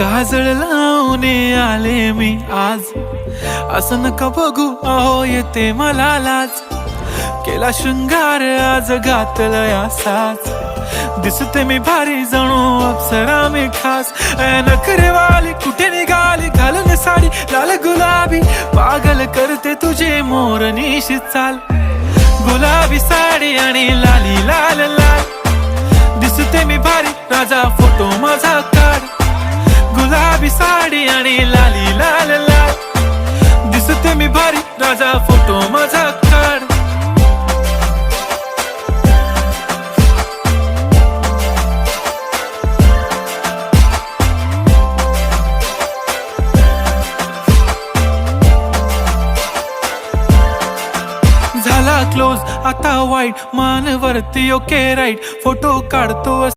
काजळ लावून आले मी आज, असं नका बघू अहो येते मला लाज. केला शृंगार आज घातलं असाच, दिसते मी भारी जणू अप्सरा मी खास. नखरेवाली कुठे निघाली घालून साडी लाल गुलाबी, पागल करते तुझे मोरनीशी चाल. गुलाबी साडी आणि लाली लाल लाल, दिसते मी भारी राजा फोटो माझा काढ. गुलाबी साडी आणि लाली लाल लाल, दिसते मी भारी राजा फोटो माझा काढ. झाला क्लोज आता वाईट, मान वरती ओके राईट, फोटो काढतो